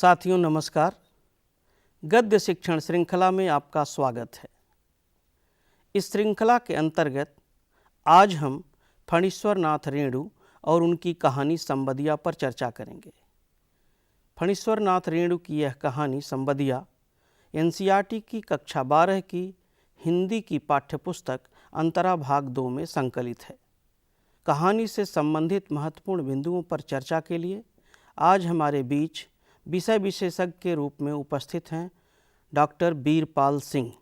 साथियों नमस्कार। गद्य शिक्षण श्रृंखला में आपका स्वागत है। इस श्रृंखला के अंतर्गत आज हम फणीश्वर नाथ रेणु और उनकी कहानी संबदिया पर चर्चा करेंगे। फणीश्वर नाथ रेणु की यह कहानी संबदिया एनसीईआरटी की कक्षा 12 की हिंदी की पाठ्यपुस्तक अंतरा भाग 2 में संकलित है। कहानी से संबंधित महत्वपूर्ण बिंदुओं पर चर्चा के लिए आज हमारे बीच विषय विशेषज्ञ के रूप में उपस्थित हैं डॉक्टर वीरपाल सिंह।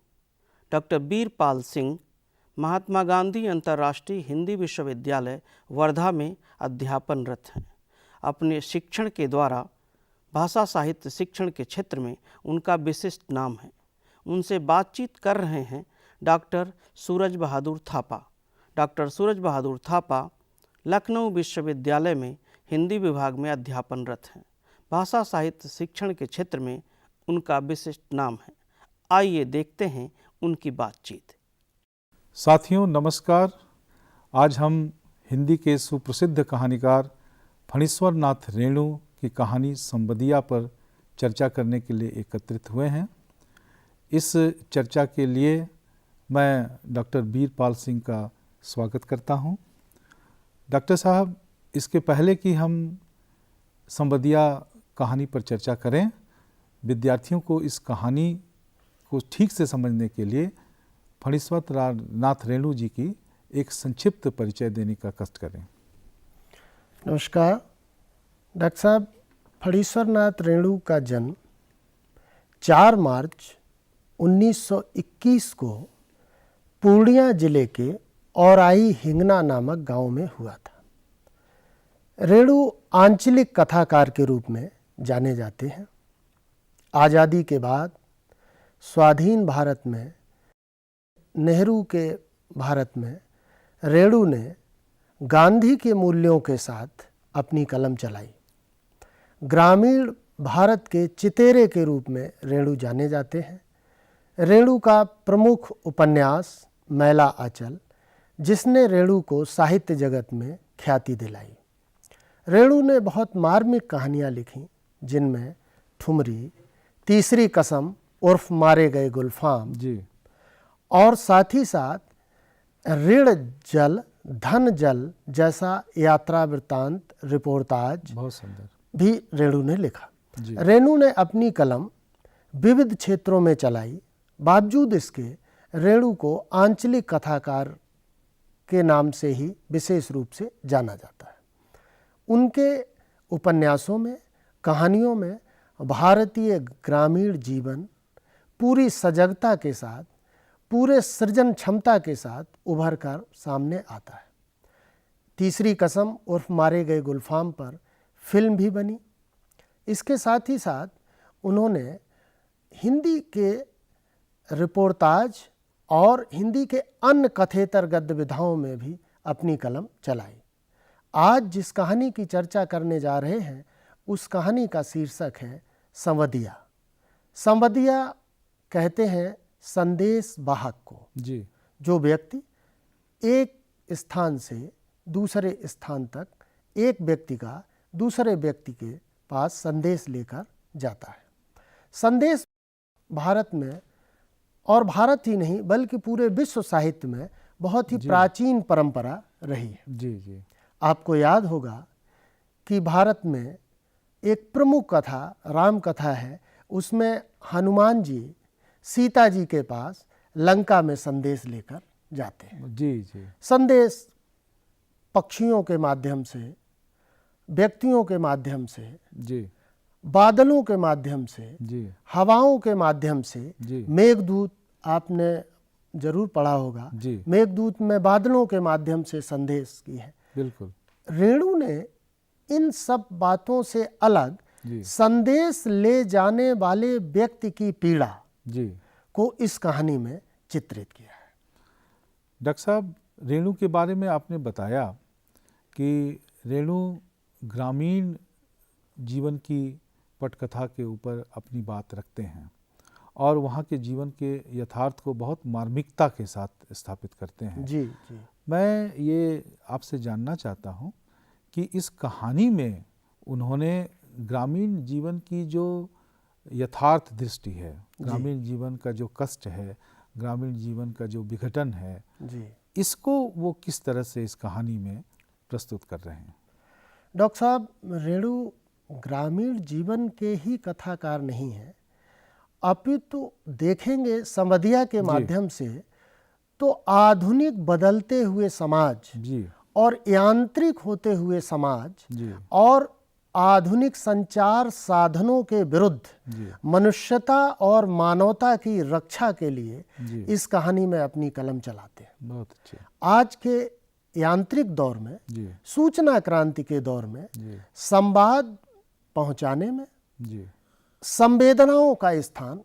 डॉक्टर वीरपाल सिंह महात्मा गांधी अंतर्राष्ट्रीय हिंदी विश्वविद्यालय वर्धा में अध्यापनरत हैं। अपने शिक्षण के द्वारा भाषा साहित्य शिक्षण के क्षेत्र में उनका विशिष्ट नाम है। उनसे बातचीत कर रहे हैं डॉक्टर सूरज बहादुर थापा। डॉक्टर सूरज बहादुर थापा लखनऊ विश्वविद्यालय में हिंदी विभाग में अध्यापनरत हैं। भाषा साहित्य शिक्षण के क्षेत्र में उनका विशिष्ट नाम है। आइए देखते हैं उनकी बातचीत। साथियों नमस्कार। आज हम हिंदी के सुप्रसिद्ध कहानीकार फणीश्वर नाथ रेणु की कहानी संबदिया पर चर्चा करने के लिए एकत्रित हुए हैं। इस चर्चा के लिए मैं डॉक्टर वीरपाल सिंह का स्वागत करता हूं। डॉक्टर साहब, इसके पहले कि हम संबदिया कहानी पर चर्चा करें, विद्यार्थियों को इस कहानी को ठीक से समझने के लिए फणीश्वर नाथ रेणु जी की एक संक्षिप्त परिचय देने का कष्ट करें। नमस्कार डॉक्टर साहब। फणीश्वर नाथ रेणु का जन्म 4 मार्च 1921 को पूर्णिया जिले के औराई हिंगना नामक गांव में हुआ था। रेणु आंचलिक कथाकार के रूप में जाने जाते हैं। आज़ादी के बाद स्वाधीन भारत में, नेहरू के भारत में रेणु ने गांधी के मूल्यों के साथ अपनी कलम चलाई। ग्रामीण भारत के चितेरे के रूप में रेणु जाने जाते हैं। रेणु का प्रमुख उपन्यास मैला आंचल, जिसने रेणु को साहित्य जगत में ख्याति दिलाई। रेणु ने बहुत मार्मिक कहानियाँ लिखीं, जिनमें ठुमरी, तीसरी कसम उर्फ मारे गए गुलफाम जी और साथ ही साथ ऋण जल धन जल जैसा यात्रा वृत्तांत रिपोर्टाज बहुत सुंदर भी रेणु ने लिखा। जी। रेणु ने अपनी कलम विविध क्षेत्रों में चलाई। बावजूद इसके रेणु को आंचलिक कथाकार के नाम से ही विशेष रूप से जाना जाता है। उनके उपन्यासों में, कहानियों में भारतीय ग्रामीण जीवन पूरी सजगता के साथ, पूरे सृजन क्षमता के साथ उभर कर सामने आता है। तीसरी कसम उर्फ मारे गए गुलफाम पर फिल्म भी बनी। इसके साथ ही साथ उन्होंने हिंदी के रिपोर्टाज और हिंदी के अन्य कथेतर गद्य विधाओं में भी अपनी कलम चलाई। आज जिस कहानी की चर्चा करने जा रहे हैं, उस कहानी का शीर्षक है संबदिया। संबदिया कहते हैं संदेश वाहक को, जी। जो व्यक्ति एक स्थान से दूसरे स्थान तक एक व्यक्ति का दूसरे व्यक्ति के पास संदेश लेकर जाता है। संदेश भारत में, और भारत ही नहीं बल्कि पूरे विश्व साहित्य में बहुत ही प्राचीन परंपरा रही है। जी जी। आपको याद होगा कि भारत में एक प्रमुख कथा राम कथा है। उसमें हनुमान जी सीता जी के पास लंका में संदेश लेकर जाते हैं। जी जी। संदेश पक्षियों के माध्यम से, व्यक्तियों के माध्यम से, जी। बादलों के माध्यम से, जी। हवाओं के माध्यम से, जी। मेघदूत आपने जरूर पढ़ा होगा। जी। मेघदूत में बादलों के माध्यम से संदेश की है। बिल्कुल। रेणु ने इन सब बातों से अलग जी। संदेश ले जाने वाले व्यक्ति की पीड़ा जी को इस कहानी में चित्रित किया है। डॉक्टर साहब, रेणु के बारे में आपने बताया कि रेणु ग्रामीण जीवन की पटकथा के ऊपर अपनी बात रखते हैं और वहाँ के जीवन के यथार्थ को बहुत मार्मिकता के साथ स्थापित करते हैं। जी जी। मैं ये आपसे जानना चाहता हूँ कि इस कहानी में उन्होंने ग्रामीण जीवन की जो यथार्थ दृष्टि है, ग्रामीण जीवन का जो कष्ट है, ग्रामीण जीवन का जो विघटन है, जी, इसको वो किस तरह से इस कहानी में प्रस्तुत कर रहे हैं? डॉक्टर साहब, रेणु ग्रामीण जीवन के ही कथाकार नहीं है, अपितु देखेंगे समधिया के माध्यम से तो आधुनिक बदलते हुए समाज जी और यांत्रिक होते हुए समाज जी और आधुनिक संचार साधनों के विरुद्ध जी मनुष्यता और मानवता की रक्षा के लिए जी इस कहानी में अपनी कलम चलाते हैं। बहुत अच्छे। आज के यांत्रिक दौर में, जी सूचना क्रांति के दौर में जी संवाद पहुंचाने में जी संवेदनाओं का स्थान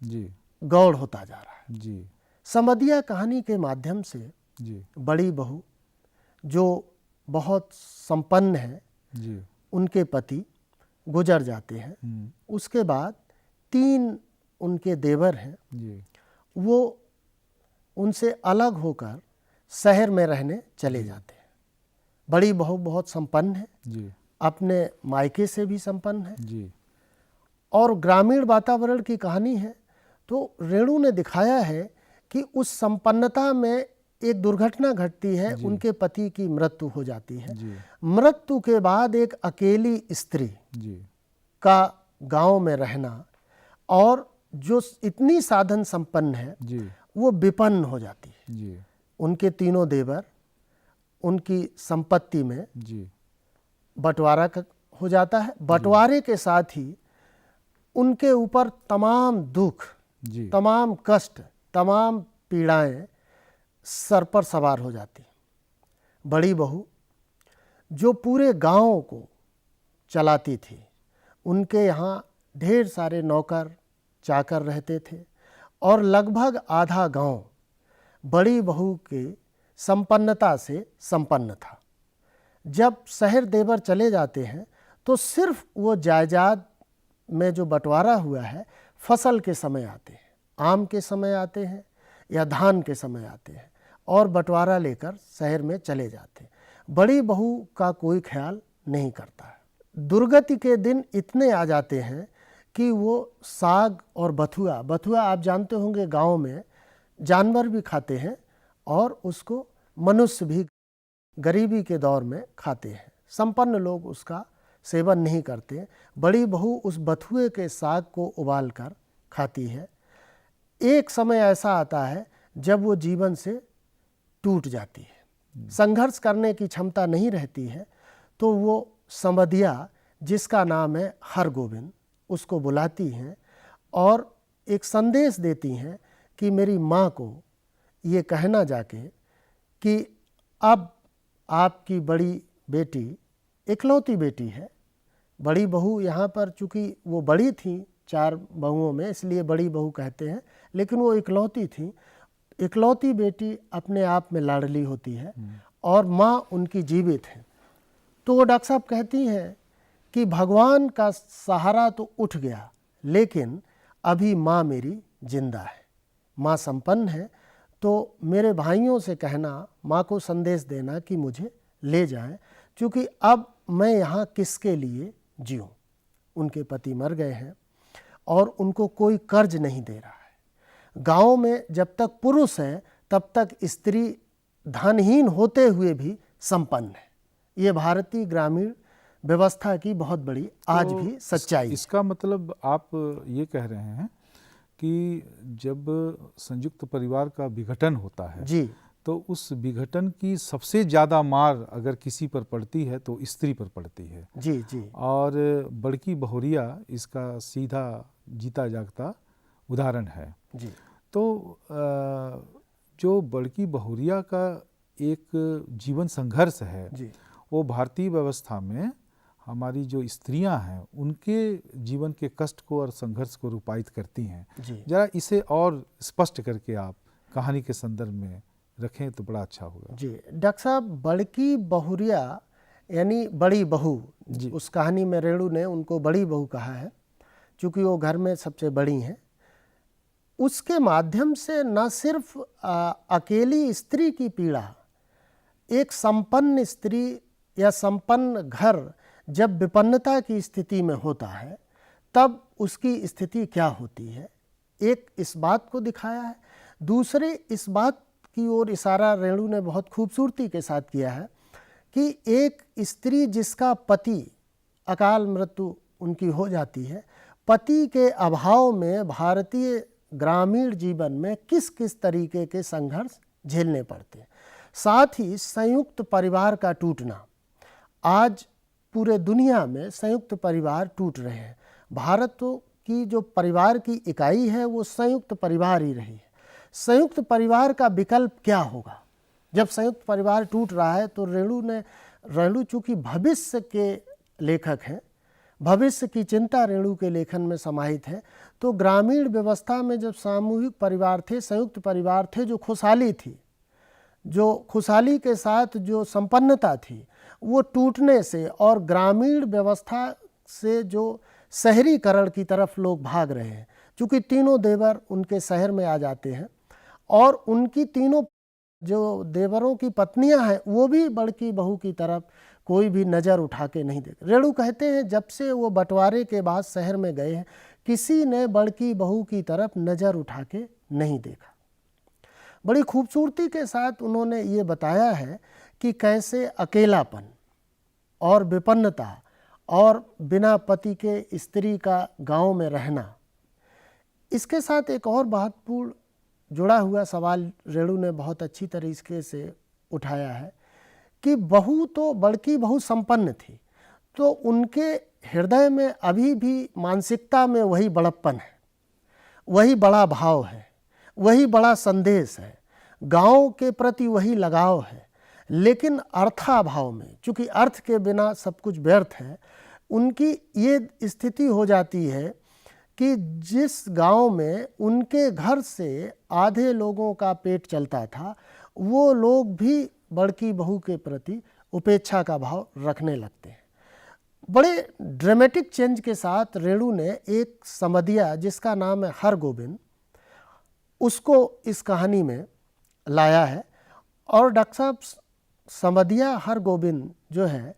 जी गौड़ होता जा रहा है। जी समधिया कहानी के माध्यम से जी बड़ी बहू जो बहुत संपन्न है, जी उनके पति गुजर जाते हैं, उसके बाद 3 उनके देवर हैं, जी वो उनसे अलग होकर शहर में रहने चले जाते हैं। बड़ी बहू बहुत संपन्न है, जी अपने मायके से भी संपन्न है जी और ग्रामीण वातावरण की कहानी है। तो रेणु ने दिखाया है कि उस संपन्नता में एक दुर्घटना घटती है, उनके पति की मृत्यु हो जाती है। जी मृत्यु के बाद एक अकेली स्त्री जी का गांव में रहना और जो इतनी साधन संपन्न है जी वो विपन्न हो जाती है। जी उनके 3 देवर, उनकी संपत्ति में जी बंटवारा हो जाता है। बंटवारे के साथ ही उनके ऊपर तमाम दुख, जी तमाम कष्ट, तमाम पीड़ाएं सर पर सवार हो जाती। बड़ी बहू जो पूरे गांव को चलाती थी, उनके यहाँ ढेर सारे नौकर चाकर रहते थे और लगभग आधा गांव बड़ी बहू के संपन्नता से संपन्न था। जब शहर देवर चले जाते हैं तो सिर्फ वो जायदाद में जो बंटवारा हुआ है फसल के समय आते हैं, आम के समय आते हैं या धान के समय आते हैं और बंटवारा लेकर शहर में चले जाते हैं। बड़ी बहू का कोई ख्याल नहीं करता है। दुर्गति के दिन इतने आ जाते हैं कि वो साग और बथुआ, बथुआ आप जानते होंगे गांव में जानवर भी खाते हैं और उसको मनुष्य भी गरीबी के दौर में खाते हैं। संपन्न लोग उसका सेवन नहीं करते। बड़ी बहू उस बथुए के साग को उबाल कर खाती है। एक समय ऐसा आता है जब वो जीवन से टूट जाती है, संघर्ष करने की क्षमता नहीं रहती है, तो वो समधिया जिसका नाम है हरगोविंद, उसको बुलाती हैं और एक संदेश देती हैं कि मेरी माँ को ये कहना जाके कि अब आपकी बड़ी बेटी, इकलौती बेटी है। बड़ी बहू यहाँ पर चूँकि वो बड़ी थी 4 बहुओं में, इसलिए बड़ी बहू कहते हैं, लेकिन वो इकलौती थी। इकलौती बेटी अपने आप में लाडली होती है और माँ उनकी जीवित है। तो वो डॉक्टर साहब कहती हैं कि भगवान का सहारा तो उठ गया, लेकिन अभी माँ मेरी जिंदा है, माँ संपन्न है। तो मेरे भाइयों से कहना, माँ को संदेश देना कि मुझे ले जाएं, क्योंकि अब मैं यहाँ किसके लिए जीऊँ। उनके पति मर गए हैं और उनको कोई कर्ज नहीं दे रहा है। गांव में जब तक पुरुष है तब तक स्त्री धनहीन होते हुए भी संपन्न है। ये भारतीय ग्रामीण व्यवस्था की बहुत बड़ी आज भी सच्चाई है। इसका मतलब आप ये कह रहे हैं कि जब संयुक्त परिवार का विघटन होता है जी, तो उस विघटन की सबसे ज़्यादा मार अगर किसी पर पड़ती है तो स्त्री पर पड़ती है। जी जी। और बड़की बहुरिया इसका सीधा जीता जागता उदाहरण है। जी तो जो बड़की बहुरिया का एक जीवन संघर्ष है, जी वो भारतीय व्यवस्था में हमारी जो स्त्रियां हैं उनके जीवन के कष्ट को और संघर्ष को रूपायित करती हैं। जी। जरा इसे और स्पष्ट करके आप कहानी के संदर्भ में रखें तो बड़ा अच्छा होगा। जी डॉक्टर साहब, बड़की बहुरिया यानी बड़ी बहू, उस कहानी में रेणु ने उनको बड़ी बहू कहा है क्योंकि वो घर में सबसे बड़ी हैं। उसके माध्यम से न सिर्फ अकेली स्त्री की पीड़ा, एक संपन्न स्त्री या संपन्न घर जब विपन्नता की स्थिति में होता है तब उसकी स्थिति क्या होती है, एक इस बात को दिखाया है। दूसरे इस बात की ओर इशारा रेणु ने बहुत खूबसूरती के साथ किया है कि एक स्त्री जिसका पति अकाल मृत्यु उनकी हो जाती है, पति के अभाव में भारतीय ग्रामीण जीवन में किस किस तरीके के संघर्ष झेलने पड़ते हैं। साथ ही संयुक्त परिवार का टूटना, आज पूरे दुनिया में संयुक्त परिवार टूट रहे हैं। भारत की जो परिवार की इकाई है वो संयुक्त परिवार ही रही है। संयुक्त परिवार का विकल्प क्या होगा जब संयुक्त परिवार टूट रहा है? तो रेणु चूँकि भविष्य के लेखक हैं, भविष्य की चिंता रेणु के लेखन में समाहित है, तो ग्रामीण व्यवस्था में जब सामूहिक परिवार थे, संयुक्त परिवार थे, जो खुशहाली थी, जो खुशहाली के साथ जो संपन्नता थी, वो टूटने से और ग्रामीण व्यवस्था से जो शहरीकरण की तरफ लोग भाग रहे हैं। चूँकि तीनों देवर उनके शहर में आ जाते हैं और उनकी तीनों जो देवरों की पत्नियां हैं वो भी बड़की बहू की तरफ कोई भी नज़र उठा के नहीं देते। रेणु कहते हैं जब से वो बंटवारे के बाद शहर में गए हैं, किसी ने बड़की बहू की तरफ नज़र उठा के नहीं देखा। बड़ी खूबसूरती के साथ उन्होंने ये बताया है कि कैसे अकेलापन और विपन्नता और बिना पति के स्त्री का गांव में रहना। इसके साथ एक और महत्वपूर्ण जुड़ा हुआ सवाल रेणु ने बहुत अच्छी तरीके से उठाया है कि बहू तो बड़की बहू संपन्न थी, तो उनके हृदय में अभी भी मानसिकता में वही बड़प्पन है, वही बड़ा भाव है, वही बड़ा संदेश है, गांव के प्रति वही लगाव है। लेकिन अर्थाभाव में, चूँकि अर्थ के बिना सब कुछ व्यर्थ है, उनकी ये स्थिति हो जाती है कि जिस गांव में उनके घर से आधे लोगों का पेट चलता था, वो लोग भी बड़की बहू के प्रति उपेक्षा का भाव रखने लगते हैं। बड़े ड्रामेटिक चेंज के साथ रेणु ने एक समधिया जिसका नाम है हरगोबिंद, उसको इस कहानी में लाया है। और डॉक्टर साहब, समधिया हरगोबिंद जो है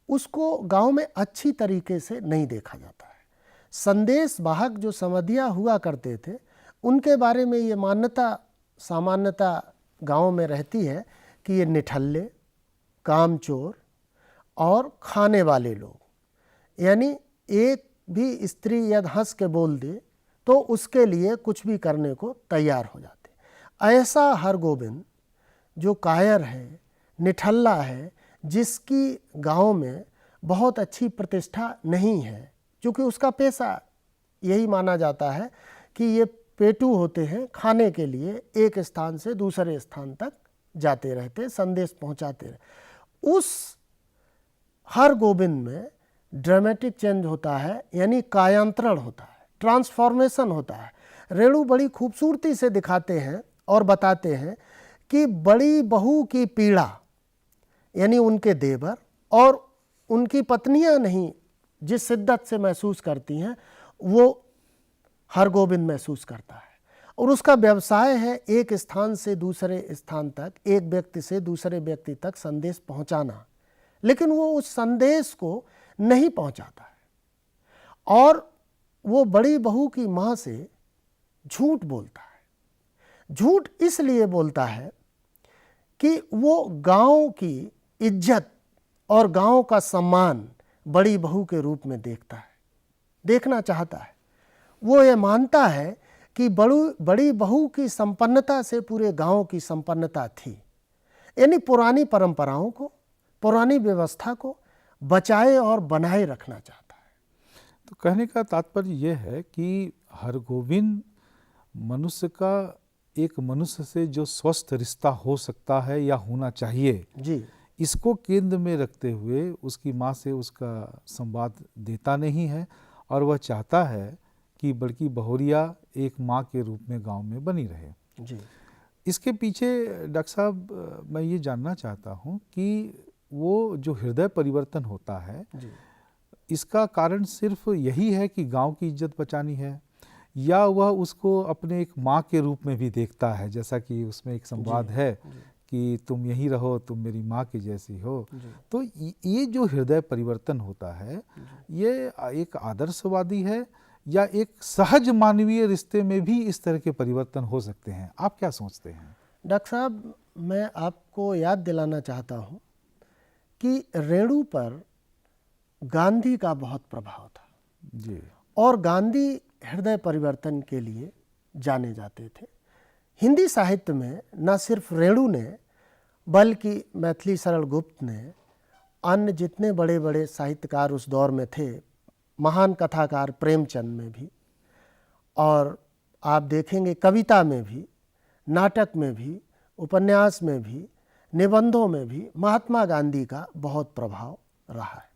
उसको गांव में अच्छी तरीके से नहीं देखा जाता है। संदेश वाहक जो समधिया हुआ करते थे उनके बारे में ये मान्यता सामान्यता गांव में रहती है कि ये निठल्ले, कामचोर और खाने वाले लोग, यानी एक भी स्त्री यदि हंस के बोल दे तो उसके लिए कुछ भी करने को तैयार हो जाते। ऐसा हरगोबिंद जो कायर है, निठल्ला है, जिसकी गांव में बहुत अच्छी प्रतिष्ठा नहीं है, क्योंकि उसका पेशा यही माना जाता है कि ये पेटू होते हैं, खाने के लिए एक स्थान से दूसरे स्थान तक जाते रहते, संदेश पहुंचाते रहते। उस हरगोबिंद में ड्रामेटिक चेंज होता है, यानी कायांतरण होता है, ट्रांसफॉर्मेशन होता है। रेणु बड़ी खूबसूरती से दिखाते हैं और बताते हैं कि बड़ी बहू की पीड़ा, यानी उनके देवर और उनकी पत्नियां नहीं जिस शिद्दत से महसूस करती हैं, वो हरगोबिंद महसूस करता है। और उसका व्यवसाय है एक स्थान से दूसरे स्थान तक, एक व्यक्ति से दूसरे व्यक्ति तक संदेश पहुंचाना, लेकिन वो उस संदेश को नहीं पहुंचाता है और वो बड़ी बहू की मां से झूठ बोलता है। झूठ इसलिए बोलता है कि वो गांव की इज्जत और गांव का सम्मान बड़ी बहू के रूप में देखना चाहता है। वो ये मानता है कि बड़ी बहू की संपन्नता से पूरे गांव की संपन्नता थी, यानी पुरानी परंपराओं को, पुरानी व्यवस्था को बचाए और बनाए रखना चाहता है। तो कहने का तात्पर्य यह है कि हरगोविंद मनुष्य का एक मनुष्य से जो स्वस्थ रिश्ता हो सकता है या होना चाहिए जी, इसको केंद्र में रखते हुए उसकी माँ से उसका संवाद देता नहीं है और वह चाहता है कि बड़की बहुरिया एक माँ के रूप में गांव में बनी रहे। जी। इसके पीछे डॉक्टर साहब मैं ये जानना चाहता हूँ कि वो जो हृदय परिवर्तन होता है जी। इसका कारण सिर्फ यही है कि गांव की इज्जत बचानी है, या वह उसको अपने एक माँ के रूप में भी देखता है, जैसा कि उसमें एक संवाद है कि तुम यहीं रहो, तुम मेरी माँ की जैसी हो। तो ये जो हृदय परिवर्तन होता है, ये एक आदर्शवादी है या एक सहज मानवीय रिश्ते में भी इस तरह के परिवर्तन हो सकते हैं? आप क्या सोचते हैं? डॉक्टर साहब, मैं आपको याद दिलाना चाहता हूँ कि रेणु पर गांधी का बहुत प्रभाव था जी। और गांधी हृदय परिवर्तन के लिए जाने जाते थे। हिंदी साहित्य में न सिर्फ रेणु ने बल्कि मैथिली शरण गुप्त ने, अन्य जितने बड़े बड़े साहित्यकार उस दौर में थे, महान कथाकार प्रेमचंद में भी, और आप देखेंगे कविता में भी, नाटक में भी, उपन्यास में भी, निबंधों में भी महात्मा गांधी का बहुत प्रभाव रहा है।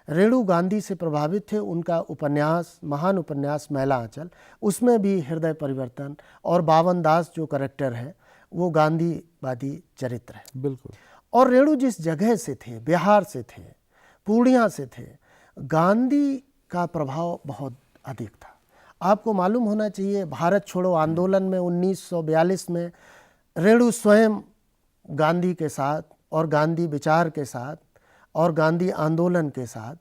रेणु गांधी से प्रभावित थे। उनका उपन्यास, महान उपन्यास मैला आंचल, उसमें भी हृदय परिवर्तन, और बावन दास जो करेक्टर है वो गांधीवादी चरित्र है। बिल्कुल। और रेणु जिस जगह से थे, बिहार से थे, पूर्णिया से थे, गांधी का प्रभाव बहुत अधिक था। आपको मालूम होना चाहिए, भारत छोड़ो आंदोलन में 1942 में रेणु स्वयं गांधी के साथ और गांधी विचार के साथ और गांधी आंदोलन के साथ,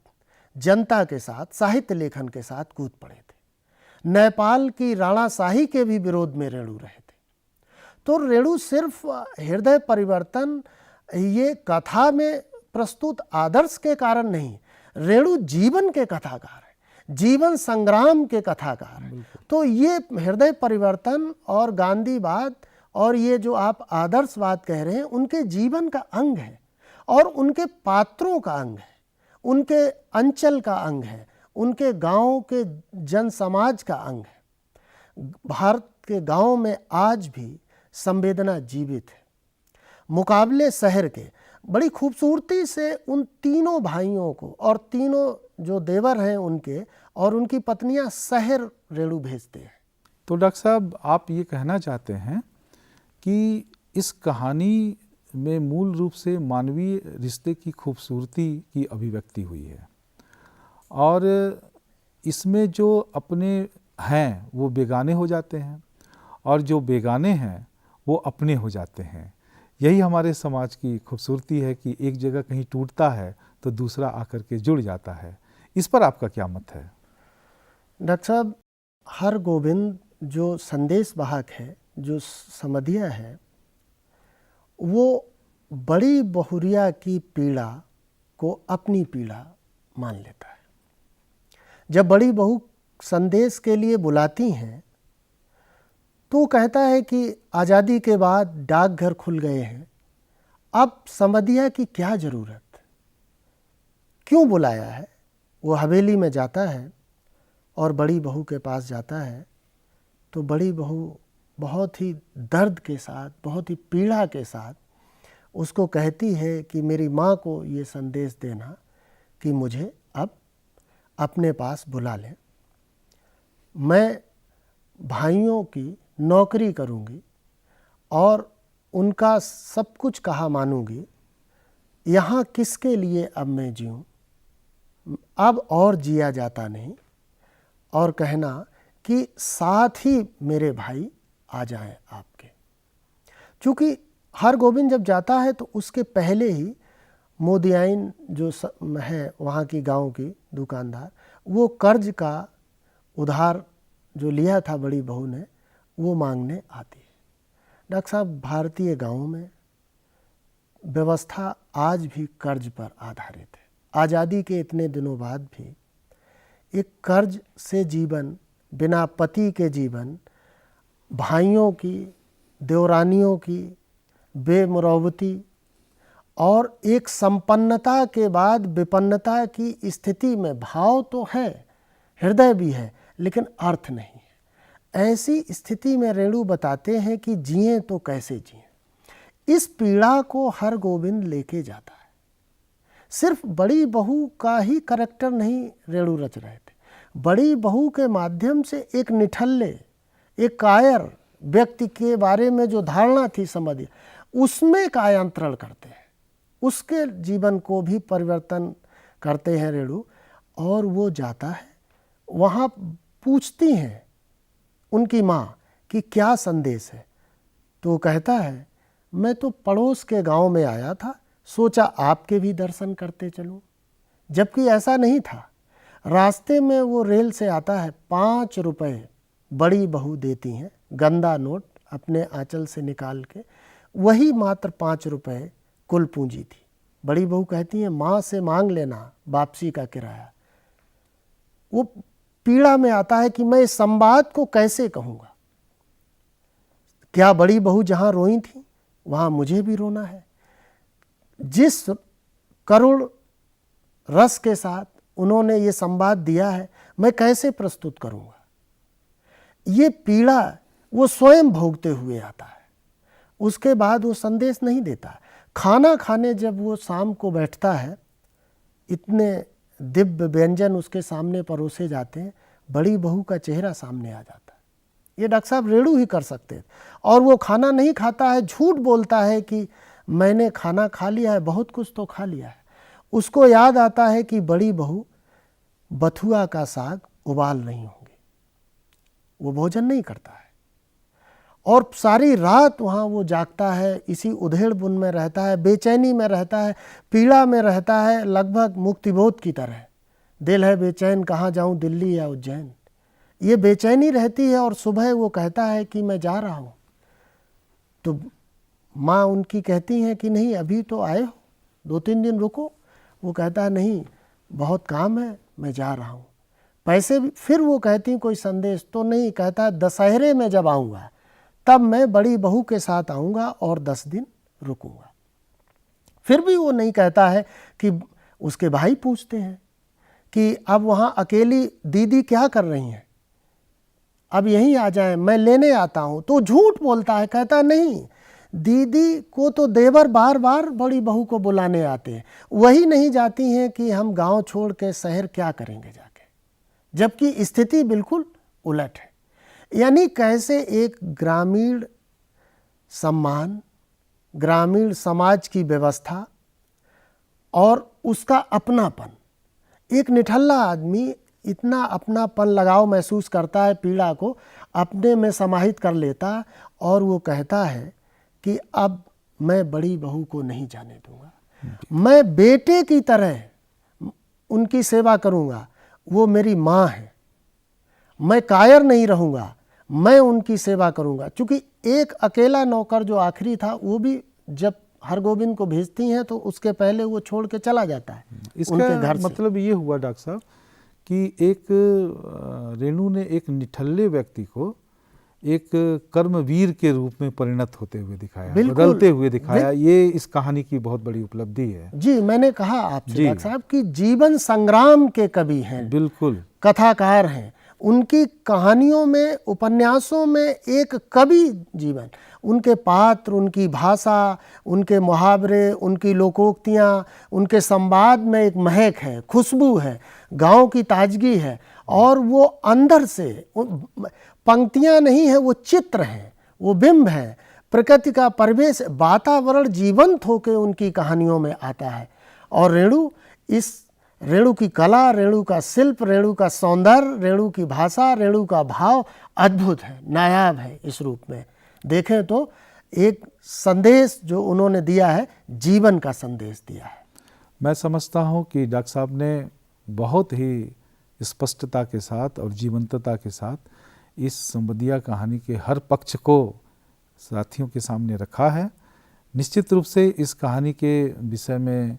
जनता के साथ, साहित्य लेखन के साथ कूद पड़े थे। नेपाल की राणाशाही के भी विरोध में रेणु रहे थे। तो रेणु सिर्फ हृदय परिवर्तन ये कथा में प्रस्तुत आदर्श के कारण नहीं, रेणु जीवन के कथाकार है, जीवन संग्राम के कथाकार है। तो ये हृदय परिवर्तन और गांधीवाद और ये जो आप आदर्शवाद कह रहे हैं, उनके जीवन का अंग है और उनके पात्रों का अंग है, उनके अंचल का अंग है, उनके गांव के जन समाज का अंग है। भारत के गांव में आज भी संवेदना जीवित है। मुकाबले शहर के बड़ी खूबसूरती से उन तीनों भाइयों को, और तीनों जो देवर हैं उनके और उनकी पत्नियां शहर रेणु भेजते हैं। तो डॉक्टर साहब, आप ये कहना चाहते हैं कि इस कहानी में मूल रूप से मानवीय रिश्ते की खूबसूरती की अभिव्यक्ति हुई है, और इसमें जो अपने हैं वो बेगाने हो जाते हैं और जो बेगाने हैं वो अपने हो जाते हैं। यही हमारे समाज की खूबसूरती है कि एक जगह कहीं टूटता है तो दूसरा आकर के जुड़ जाता है। इस पर आपका क्या मत है? डॉक्टर साहब, हर गोविंद जो संदेश वाहक है, जो समधिया है, वो बड़ी बहुरिया की पीड़ा को अपनी पीड़ा मान लेता है। जब बड़ी बहू संदेश के लिए बुलाती हैं तो कहता है कि आज़ादी के बाद डाकघर खुल गए हैं, अब समधिया की क्या ज़रूरत, क्यों बुलाया है। वो हवेली में जाता है और बड़ी बहू के पास जाता है तो बड़ी बहू बहुत ही दर्द के साथ, बहुत ही पीड़ा के साथ उसको कहती है कि मेरी माँ को ये संदेश देना कि मुझे अब अपने पास बुला लें, मैं भाइयों की नौकरी करूँगी और उनका सब कुछ कहा मानूंगी, यहाँ किसके लिए अब मैं जीऊँ, अब और जिया जाता नहीं, और कहना कि साथ ही मेरे भाई आ जाएं आपके। चूँकि हर गोविंद जब जाता है तो उसके पहले ही मोदियाइन जो है वहाँ की गांव की दुकानदार, वो कर्ज का उधार जो लिया था बड़ी बहू ने वो मांगने आती है। डॉक्टर साहब, भारतीय गांवों में व्यवस्था आज भी कर्ज पर आधारित है। आज़ादी के इतने दिनों बाद भी एक कर्ज से जीवन, बिना पति के जीवन, भाइयों की, देवरानियों की बेमुरौवती और एक संपन्नता के बाद विपन्नता की स्थिति में भाव तो है, हृदय भी है, लेकिन अर्थ नहीं है। ऐसी स्थिति में रेणु बताते हैं कि जिए तो कैसे जिए। इस पीड़ा को हर गोविंद लेके जाता है। सिर्फ बड़ी बहू का ही करैक्टर नहीं रेणु रच रहे थे, बड़ी बहू के माध्यम से एक निठल्ले, एक कायर व्यक्ति के बारे में जो धारणा थी समझिए, उसमें कायांतरण करते हैं, उसके जीवन को भी परिवर्तन करते हैं रेणु। और वो जाता है, वहाँ पूछती हैं उनकी माँ कि क्या संदेश है, तो कहता है मैं तो पड़ोस के गांव में आया था, सोचा आपके भी दर्शन करते चलूं। जबकि ऐसा नहीं था। रास्ते में वो रेल से आता है, 5 रुपए बड़ी बहू देती हैं, गंदा नोट अपने आंचल से निकाल के। वही मात्र 5 रुपए कुल पूंजी थी। बड़ी बहू कहती है, माँ से मांग लेना वापसी का किराया। वो पीड़ा में आता है कि मैं इस संवाद को कैसे कहूँगा। क्या बड़ी बहू जहाँ रोई थी वहाँ मुझे भी रोना है। जिस करुण रस के साथ उन्होंने ये संवाद दिया है, मैं कैसे प्रस्तुत करूँगा। ये पीड़ा वो स्वयं भोगते हुए आता है। उसके बाद वो संदेश नहीं देता। खाना खाने जब वो शाम को बैठता है, इतने दिव्य व्यंजन उसके सामने परोसे जाते हैं, बड़ी बहू का चेहरा सामने आ जाता है। ये डॉक्टर साहब रेणु ही कर सकते थे। और वो खाना नहीं खाता है, झूठ बोलता है कि मैंने खाना खा लिया है, बहुत कुछ तो खा लिया है। उसको याद आता है कि बड़ी बहू बथुआ का साग उबाल रही होंगी। वो भोजन नहीं करता है और सारी रात वहाँ वो जागता है, इसी उधेड़ बुन में रहता है, बेचैनी में रहता है, पीड़ा में रहता है, लगभग मुक्तिबोध की तरह। दिल है बेचैन, कहाँ जाऊँ, दिल्ली या उज्जैन। ये बेचैनी रहती है। और सुबह वो कहता है कि मैं जा रहा हूँ। तो माँ उनकी कहती हैं कि नहीं, अभी तो आए हो, 2-3 दिन रुको। वो कहता है नहीं, बहुत काम है, मैं जा रहा हूँ। पैसे भी, फिर वो कहती हैं कोई संदेश तो नहीं। कहता है दशहरे में जब आऊँगा तब मैं बड़ी बहू के साथ आऊँगा और 10 दिन रुकूँगा। फिर भी वो नहीं कहता है कि उसके भाई पूछते हैं कि अब वहाँ अकेली दीदी क्या कर रही हैं, अब यहीं आ जाएं, मैं लेने आता हूँ। तो झूठ बोलता है, कहता नहीं, दीदी को तो देवर बार बार बड़ी बहू को बुलाने आते हैं, वही नहीं जाती हैं कि हम गांव छोड़ के शहर क्या करेंगे जाके। जबकि स्थिति बिल्कुल उलट है। यानी कैसे एक ग्रामीण सम्मान, ग्रामीण समाज की व्यवस्था और उसका अपनापन, एक निठल्ला आदमी इतना अपनापन, लगाव महसूस करता है, पीड़ा को अपने में समाहित कर लेता और वो कहता है कि अब मैं बड़ी बहू को नहीं जाने दूंगा, मैं बेटे की तरह उनकी सेवा करूंगा। वो मेरी माँ है, मैं कायर नहीं रहूँगा, मैं उनकी सेवा करूँगा। क्योंकि एक अकेला नौकर जो आखिरी था, वो भी जब हरगोविंद को भेजती हैं तो उसके पहले वो छोड़ के चला जाता है उनके घर से। मतलब ये हुआ डॉक्टर साहब कि एक रेणु ने एक निठल्ले व्यक्ति को एक कर्मवीर के रूप में परिणत होते हुए दिखाया, बदलते हुए दिखाया। ये इस कहानी की बहुत बड़ी उपलब्धि है। जी, मैंने कहा आपसे डॉक्टर साहब कि जीवन संग्राम के कवि हैं, बिल्कुल कथाकार हैं। उनकी कहानियों में, उपन्यासों में एक कवि जीवन, उनके पात्र, उनकी भाषा, उनके मुहावरे, उनकी लोकोक्तियाँ, उनके संवाद में एक महक है, खुशबू है, गांव की ताजगी है। और वो अंदर से पंक्तियाँ नहीं है, वो चित्र हैं, वो बिंब है, प्रकृति का परिवेश, वातावरण जीवंत होकर उनकी कहानियों में आता है। और रेणु की कला, रेणु का शिल्प, रेणु का सौंदर्य, रेणु की भाषा, रेणु का भाव अद्भुत है, नायाब है। इस रूप में देखें तो एक संदेश जो उन्होंने दिया है, जीवन का संदेश दिया है। मैं समझता हूँ कि डॉक्टर साहब ने बहुत ही स्पष्टता के साथ और जीवंतता के साथ इस संबंधिया कहानी के हर पक्ष को साथियों के सामने रखा है। निश्चित रूप से इस कहानी के विषय में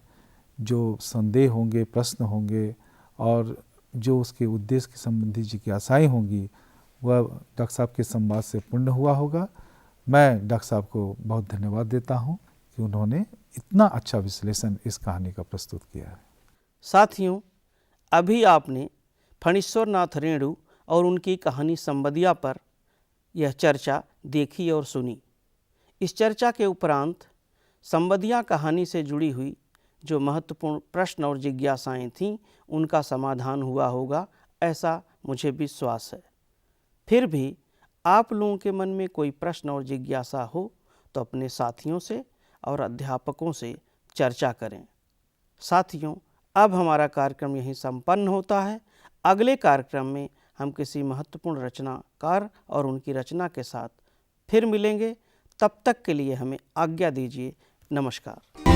जो संदेह होंगे, प्रश्न होंगे और जो उसके उद्देश्य के संबंधी जिज्ञासाएं होंगी, वह डॉक्टर साहब के संवाद से पूर्ण हुआ होगा। मैं डॉक्टर साहब को बहुत धन्यवाद देता हूं कि उन्होंने इतना अच्छा विश्लेषण इस कहानी का प्रस्तुत किया है। साथियों, अभी आपने फणीश्वर नाथ रेणु और उनकी कहानी संबंधिया पर यह चर्चा देखी और सुनी। इस चर्चा के उपरांत संबंधिया कहानी से जुड़ी हुई जो महत्वपूर्ण प्रश्न और जिज्ञासाएं थीं, उनका समाधान हुआ होगा, ऐसा मुझे विश्वास है। फिर भी आप लोगों के मन में कोई प्रश्न और जिज्ञासा हो तो अपने साथियों से और अध्यापकों से चर्चा करें। साथियों, अब हमारा कार्यक्रम यहीं संपन्न होता है। अगले कार्यक्रम में हम किसी महत्वपूर्ण रचनाकार और उनकी रचना के साथ फिर मिलेंगे। तब तक के लिए हमें आज्ञा दीजिए। नमस्कार।